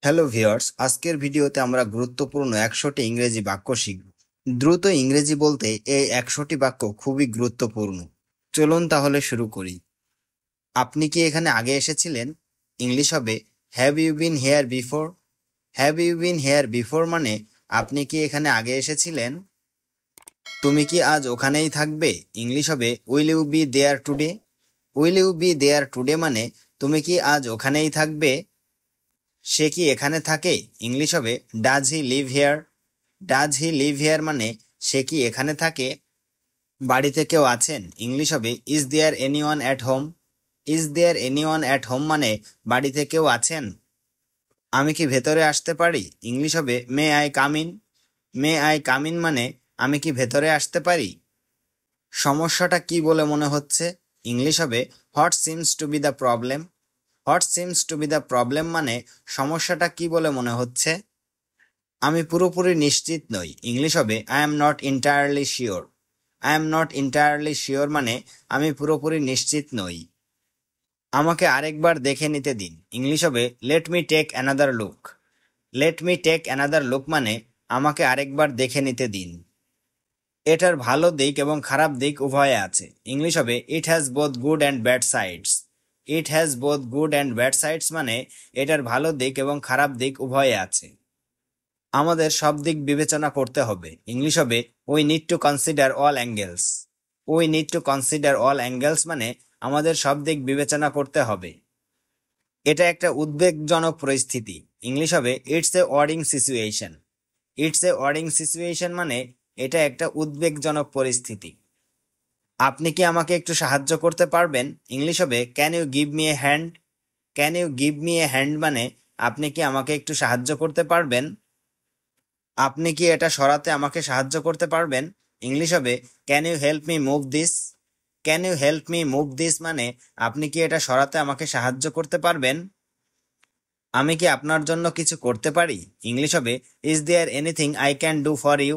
Hello viewers, আজকের ভিডিওতে আমরা গুরুত্বপূর্ণ 100টি ইংরেজি বাক্য শিখব। দ্রুত ইংরেজি বলতে এই 100টি বাক্য খুবই গুরুত্বপূর্ণ। চলুন তাহলে শুরু করি। আপনি কি এখানে আগে এসেছিলেন? ইংলিশ হবে have you been here before. Have you been here before মানে আপনি কি এখানে আগে এসেছিলেন? তুমি কি আজ ওখানেই থাকবে? ইংলিশ হবে will you be there today. Will you be there today মানে তুমি কি আজ ওখানেই থাকবে? সে কি এখানে থাকে? ইংলিশ হবে does he live here. Does he live here মানে সে কি এখানে থাকে? বাড়িতে কেউ আছেন? ইংলিশ হবে is there anyone at home. Is there anyone at home মানে বাড়িতে কেউ আছেন? আমি কি ভেতরে আসতে পারি? ইংলিশ হবে may I come in. May I come in মানে আমি কি ভেতরে আসতে পারি? সমস্যাটা কি বলে মনে হচ্ছে? ইংলিশ হবে what seems to B the problem. What seems to B the problem মানে সমস্যাটা কি বলে মনে হচ্ছে? আমি পুরোপুরি নিশ্চিত নই। ইংলিশ হবে I am not entirely sure. I am not entirely sure মানে আমি পুরোপুরি নিশ্চিত নই। আমাকে আরেকবার দেখে নিতে দিন। ইংলিশ হবে let me take another look. Let me take another look মানে আমাকে আরেকবার দেখে নিতে দিন। এটার ভালো দিক এবং খারাপ দিক উভয়ে আছে। ইংলিশ হবে it has both good and bad sides. It has both good and bad sides মানে এটার ভালো দিক এবং খারাপ দিক উভয়ে আছে। আমাদের সব দিক বিবেচনা করতে হবে। ইংলিশ হবে we need to consider all angles. We need to consider all angles মানে আমাদের সব দিক বিবেচনা করতে হবে। এটা একটা উদ্বেগজনক পরিস্থিতি। ইংলিশ হবে it's a worrying situation. It's a worrying situation মানে এটা একটা উদ্বেগজনক পরিস্থিতি। আপনি কি আমাকে একটু সাহায্য করতে পারবেন? ইংলিশ হবে can you give me a hand. Can you give me a hand মানে আপনি কি আমাকে একটু সাহায্য করতে পারবেন? আপনি কি এটা সরাতে আমাকে সাহায্য করতে পারবেন? ইংলিশ হবে can you help me move this. Can you help me move this মানে আপনি কি এটা সরাতে আমাকে সাহায্য করতে পারবেন? আমি কি আপনার জন্য কিছু করতে পারি? ইংলিশ হবে is there anything I can do for you.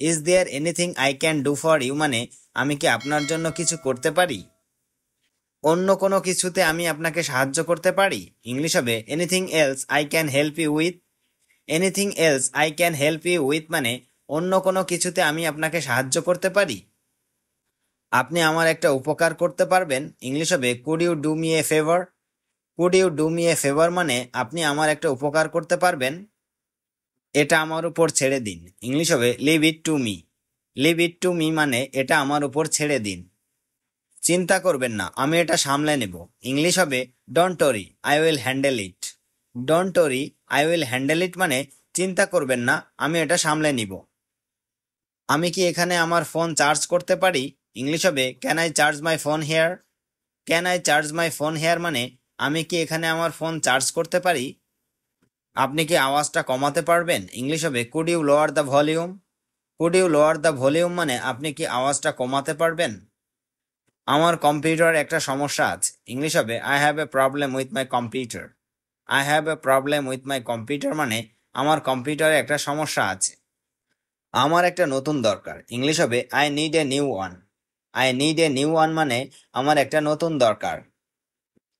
Is there anything I can do for you মানে আমি কি আপনার জন্য কিছু করতে পারি? অন্য কোনো কিছুতে আমি আপনাকে সাহায্য করতে পারি? ইংলিশ হবে anything else I can help you with. Anything else I can help you with মানে অন্য কোনো কিছুতে আমি আপনাকে সাহায্য করতে পারি? আপনি আমার একটা উপকার করতে পারবেন? ইংলিশ হবে could you do me a favour. Could you do me a favour মানে আপনি আমার একটা উপকার করতে পারবেন? এটা আমার উপর ছেড়ে দিন। ইংলিশ হবে leave it to me. Leave it to me মানে এটা আমার উপর ছেড়ে দিন। চিন্তা করবেন না, আমি এটা সামলে নেব। ইংলিশ হবে don't worry I will handle it. Don't worry I will handle ইট মানে চিন্তা করবেন না, আমি এটা সামলে নিব। আমি কি এখানে আমার ফোন চার্জ করতে পারি? ইংলিশ হবে can I charge my phone here. Can I charge my phone here মানে আমি কি এখানে আমার ফোন চার্জ করতে পারি? আপনি কি আওয়াজটা কমাতে পারবেন? ইংলিশ হবে could you lower the volume. Could you lower the volume মানে আপনি কি আওয়াজটা কমাতে পারবেন? আমার কম্পিউটার একটা সমস্যা আছে। ইংলিশ হবে I have a problem with my computer. I have a problem with my computer মানে আমার কম্পিউটারে একটা সমস্যা আছে। আমার একটা নতুন দরকার। ইংলিশ হবে I need a new one. I need a new one মানে আমার একটা নতুন দরকার।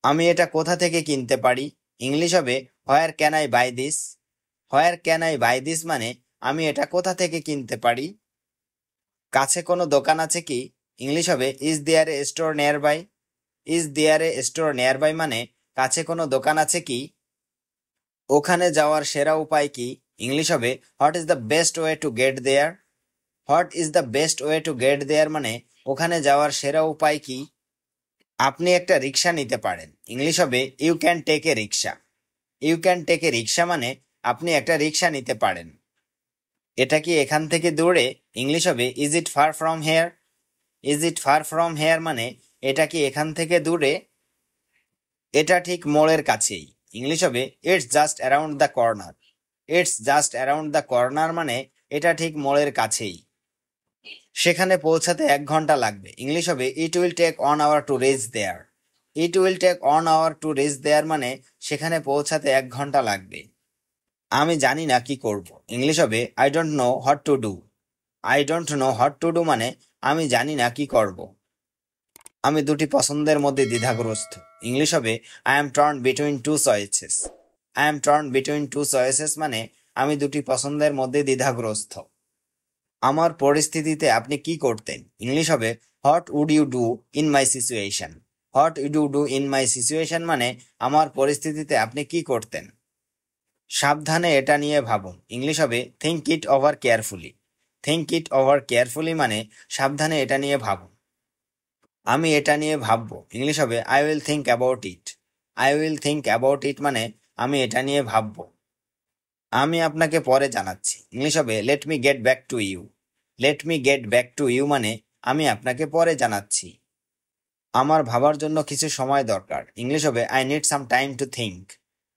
আমি এটা কোথা থেকে কিনতে পারি? ইংলিশ হবে where can I buy this. Where can I buy this মানে আমি এটা কোথা থেকে কিনতে পারি? কাছে কোনো দোকান আছে কি? ইংলিশ হবে is there a store nearby. Is there a store nearby মানে কাছে কোনো দোকান আছে কি? ওখানে যাওয়ার সেরা উপায় কি? ইংলিশ হবে what is the best way to get there. What is the best way to get there মানে ওখানে যাওয়ার সেরা উপায় কি? আপনি একটা রিক্সা নিতে পারেন। ইংলিশ হবে you can take a rickshaw. You can take a rickshaw মানে আপনি একটা রিক্সা নিতে পারেন। এটা কি এখান থেকে দূরে? ইংলিশ হবে is it far from here. Is it far from here মানে এটা কি এখান থেকে দূরে? এটা ঠিক মোড়ের কাছেই। ইংলিশ হবে it's just around the corner. It's just around the corner মানে এটা ঠিক মোড়ের কাছেই। সেখানে পৌঁছাতে 1 ঘন্টা লাগবে। ইংলিশ হবে it will take 1 hour to reach there. It will take 1 hour to reach there মানে সেখানে পৌঁছাতে 1 ঘন্টা লাগবে। আমি জানি না কি করব। ইংলিশ হবে I don't know what to do. I don't know what to do মানে আমি জানি না কি করব। আমি দুটি পছন্দের মধ্যে দ্বিধাগ্রস্ত। ইংলিশ হবে I am torn between two choices. I am torn between two choices মানে আমি দুটি পছন্দের মধ্যে দ্বিধাগ্রস্ত। আমার পরিস্থিতিতে আপনি কি করতেন? ইংলিশ হবে what would you do in my situation. What would you do in my situation মানে আমার পরিস্থিতিতে আপনি কি করতেন। সাবধানে এটা নিয়ে ভাবুন। ইংলিশ হবে think it over carefully. Think it over carefully মানে সাবধানে এটা নিয়ে ভাবুন। আমি এটা নিয়ে ভাববো। ইংলিশ হবে I will think about it. I will think about it মানে আমি এটা নিয়ে ভাববো। আমি আপনাকে পরে জানাচ্ছি। ইংলিশ হবে let me get back to you. Let me get back to you মানে আমি আপনাকে পরে জানাচ্ছি। আমার ভাবার জন্য কিছু সময় দরকার। ইংলিশ হবে I need some time to think.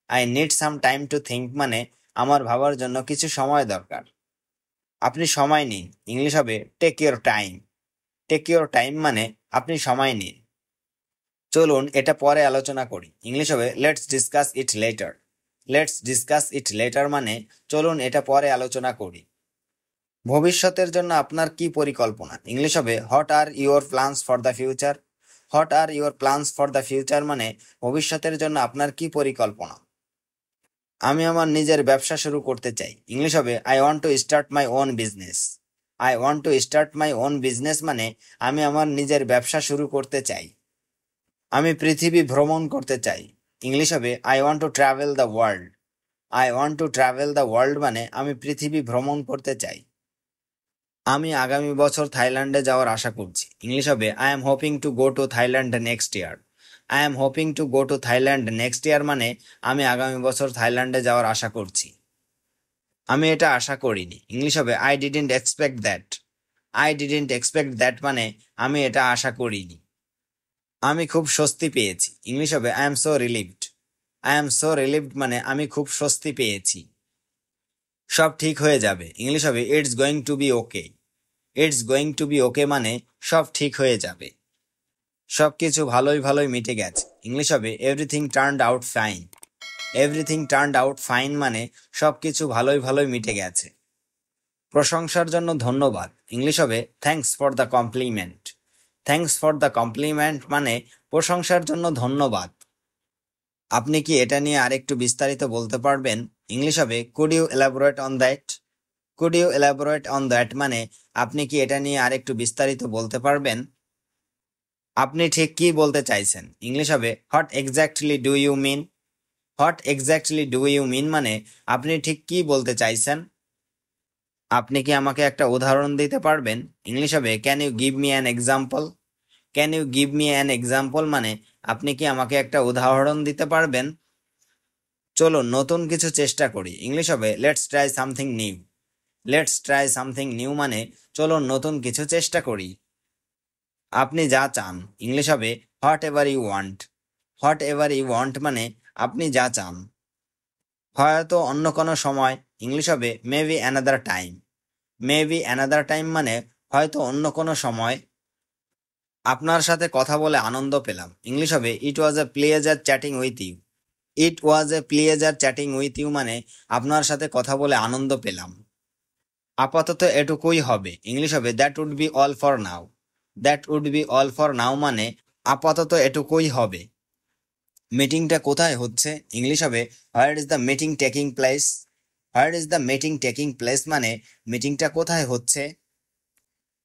I need some time to think মানে আমার ভাবার জন্য কিছু সময় দরকার। আপনি সময় নিন। ইংলিশ হবে take your time. Take your time মানে আপনি সময় নিন। চলুন এটা পরে আলোচনা করি। ইংলিশ হবে let's discuss it later. Let's discuss it later মানে চলুন এটা পরে আলোচনা করি। ভবিষ্যতের জন্য আপনার কি পরিকল্পনা? ইংলিশ হবে what are your plans for the future. What are your plans for the future মানে ভবিষ্যতের জন্য আপনার কি পরিকল্পনা। আমি আমার নিজের ব্যবসা শুরু করতে চাই। ইংলিশ হবে I want to start my own business. I want to start my own business মানে আমি আমার নিজের ব্যবসা শুরু করতে চাই। আমি পৃথিবী ভ্রমণ করতে চাই। ইংলিশ হবে I want to travel the world. I want to travel the world মানে আমি পৃথিবী ভ্রমণ করতে চাই। আমি আগামী বছর থাইল্যান্ডে যাওয়ার আশা করছি। ইংলিশ হবে I am hoping to go to Thailand next year. I am hoping to go to Thailand next year মানে আমি আগামী বছর থাইল্যান্ডে যাওয়ার আশা করছি। আমি এটা আশা করিনি। ইংলিশ হবে I didn't expect that. I didn't expect that মানে আমি এটা আশা করিনি। আমি খুব স্বস্তি পেয়েছি। ইংলিশ হবে I am so relieved. I am so relieved মানে আমি খুব স্বস্তি পেয়েছি। সব ঠিক হয়ে যাবে। ইংলিশ হবে it's going to be okay. It's going to be okay মানে সব ঠিক হয়ে যাবে। সবকিছু ভালোই ভালোই মিটে গেছে। ইংলিশ হবে everything turned out fine. Everything turned out fine মানে সবকিছু ভালোই ভালোই মিটে গেছে। প্রশংসার জন্য ধন্যবাদ। ইংলিশ হবে thanks for the compliment. Thanks for the compliment মানে প্রশংসার জন্য ধন্যবাদ। আপনি কি এটা নিয়ে আরেকটু বিস্তারিত বলতে পারবেন? ইংলিশ হবে could you elaborate on that. Could you elaborate on that মানে আপনি কি এটা নিয়ে আরেকটু বিস্তারিত বলতে পারবেন? আপনি ঠিক কি বলতে চাইছেন? ইংলিশ হবে what exactly do you mean. What exactly do you mean মানে আপনি ঠিক কি বলতে চাইছেন। আপনি কি আমাকে একটা উদাহরণ দিতে পারবেন? ইংলিশ হবে can you give me an example. Can you give me an example মানে আপনি কি আমাকে একটা উদাহরণ দিতে পারবেন। চলো নতুন কিছু চেষ্টা করি। ইংলিশ হবে let's try something new. Let's try something new মানে চলো নতুন কিছু চেষ্টা করি। আপনি যা চান। ইংলিশ হবে whatever you want. Whatever you want মানে আপনি যা চান। হয়তো অন্য কোনো সময়। ইংলিশ হবে maybe another time. Maybe another time মানে হয়তো অন্য কোনো সময়। আপনার সাথে কথা বলে আনন্দ পেলাম। ইংলিশ হবে it was a pleasure chatting with you. It was a pleasure chatting with you মানে আপনার সাথে কথা বলে আনন্দ পেলাম। আপাতত এটুকুই হবে। ইংলিশ হবে that would be all for now. That would be all for now মানে আপাতত এটুকুই হবে। মিটিংটা কোথায় হচ্ছে? ইংলিশ হবে where is the meeting taking place. Where is the meeting taking place মানে মিটিংটা কোথায় হচ্ছে।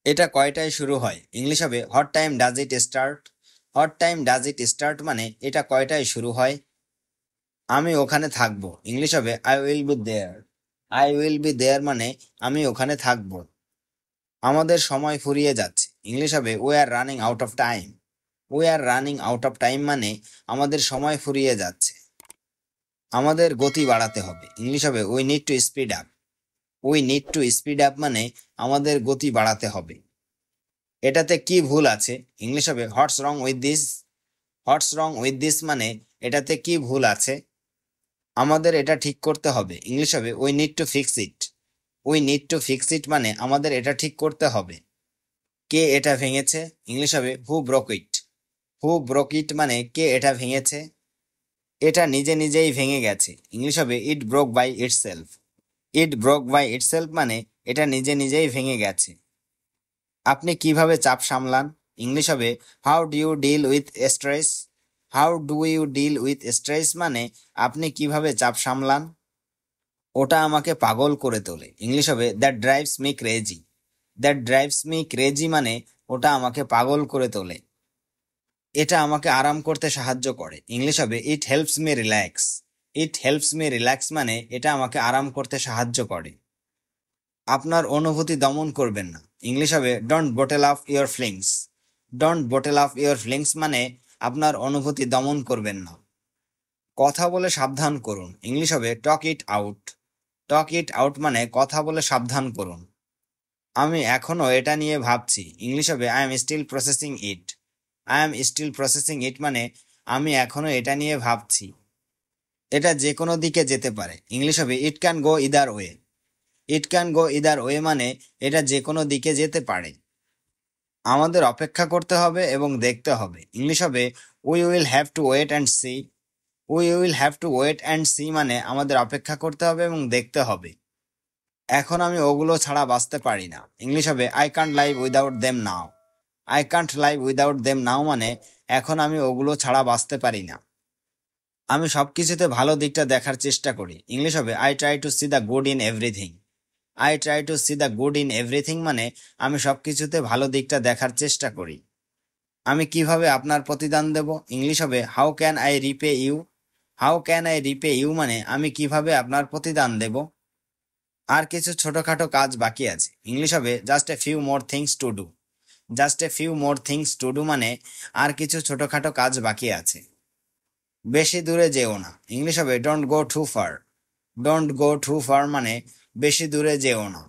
এটা কয়টায় শুরু হয়? ইংলিশ হবে what time does it start. What time does it start মানে এটা কয়টায় শুরু হয়। আমি ওখানে থাকবো। ইংলিশ হবে I will be there. I will be there মানে আমি ওখানে থাকবো। আমাদের সময় ফুরিয়ে যাচ্ছে। ইংলিশ হবে we are running out of time. We are running out of time মানে আমাদের সময় ফুরিয়ে যাচ্ছে। আমাদের গতি বাড়াতে হবে। ইংলিশ হবে we need to speed up. We need to speed up মানে আমাদের গতি বাড়াতে হবে। এটাতে কি ভুল আছে? ইংলিশ হবে what's wrong with this. What's wrong with this মানে এটাতে কি ভুল আছে। আমাদের এটা ঠিক করতে হবে। ইংলিশ হবে we need to fix it. We need to fix it মানে আমাদের এটা ঠিক করতে হবে। কে এটা ভেঙেছে? ইংলিশ হবে who broke it. Who broke ইট মানে কে এটা ভেঙেছে। এটা নিজে নিজেই ভেঙে গেছে। ইংলিশ হবে it broke by itself. It broke by itself মানে এটা নিজে নিজেই ভেঙে গেছে। আপনি কিভাবে চাপ সামলান? ইংলিশ হবে how do you deal with stress. How do you deal with stress মানে আপনি কিভাবে চাপ সামলান। ওটা আমাকে পাগল করে তোলে, ইংলিশ হবে that drives me crazy. That drives me crazy মানে ওটা আমাকে পাগল করে তোলে। এটা আমাকে আরাম করতে সাহায্য করে, ইংলিশ হবে it helps me relax. It helps me relax মানে এটা আমাকে আরাম করতে সাহায্য করে। আপনার অনুভূতি দমন করবেন না, ইংলিশ হবে don't bottle up your feelings. Don't bottle up your feelings মানে আপনার অনুভূতি দমন করবেন না। কথা বলে সাবধান করুন, ইংলিশ হবে টক it out. Talk it out মানে কথা বলে সাবধান করুন। আমি এখনো এটা নিয়ে ভাবছি, ইংলিশ হবে I am still processing it. I am still processing it মানে আমি এখনো এটা নিয়ে ভাবছি। এটা যে কোনো দিকে যেতে পারে, ইংলিশ হবে it can go either way. It can go either way মানে এটা যে কোনো দিকে যেতে পারে। আমাদের অপেক্ষা করতে হবে এবং দেখতে হবে, ইংলিশ হবে we will have to wait and see. We will have to wait and see মানে আমাদের অপেক্ষা করতে হবে এবং দেখতে হবে। এখন আমি ওগুলো ছাড়া বাঁচতে পারি না, ইংলিশ হবে I can't live without them now. I can't live without them now মানে এখন আমি ওগুলো ছাড়া বাঁচতে পারি না। আমি সবকিছুতে ভালো দিকটা দেখার চেষ্টা করি, ইংলিশ হবে I try to C the good in everything. I try to C the good in everything মানে আমি সবকিছুতে ভালো দিকটা দেখার চেষ্টা করি। আমি কিভাবে আপনার প্রতিদান দেব, ইংলিশ হবে how can I repay you. How can I repay you মানে আমি কিভাবে আপনার প্রতিদান দেব। আর কিছু ছোটখাটো কাজ বাকি আছে, ইংলিশ হবে just a few more things to do. Just a few more things to do মানে আর কিছু ছোটখাটো কাজ বাকি আছে। বেশি দূরে যেও না, ইংলিশ হবে don't go too far. Don't go too far মানে বেশি দূরে যেও না।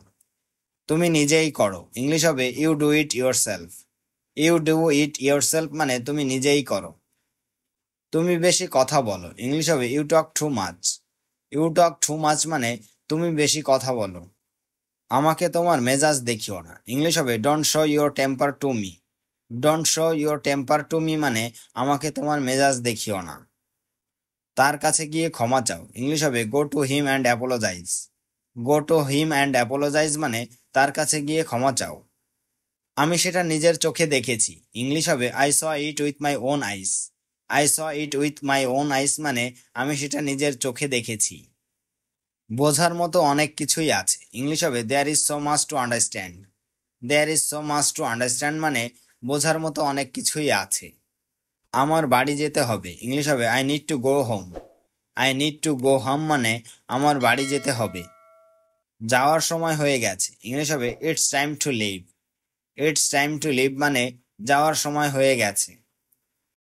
তুমি নিজেই করো, ইংলিশ হবে you do it yourself. You do it yourself মানে তুমি নিজেই করো। তুমি বেশি কথা বলো, ইংলিশ হবে you talk too much. You talk too much মানে তুমি বেশি কথা বলো। আমাকে তোমার মেজাজ দেখিও না, ইংলিশ হবে don't show your temper to me. Don't show your temper two me মানে আমাকে তোমার মেজাজ দেখিও না। তার কাছে গিয়ে ক্ষমা চাও, ইংলিশ হবে go to him and apologise. Go to him and apologise মানে তার কাছে গিয়ে ক্ষমা চাও। আমি সেটা নিজের চোখে দেখেছি, ইংলিশ হবে I saw it with my own ice. I saw it with my own আইস মানে আমি সেটা নিজের চোখে দেখেছি। বোঝার মতো অনেক কিছুই আছে, ইংলিশ হবে there is so much to understand. There is so much to understand মানে বোঝার মতো অনেক কিছুই আছে। আমার বাড়ি যেতে হবে, ইংলিশ হবে I need to go home. I need to go home মানে আমার বাড়ি যেতে হবে। যাওয়ার সময় হয়ে গেছে, ইংলিশ হবে it's time to leave. It's time to leave মানে যাওয়ার সময় হয়ে গেছে।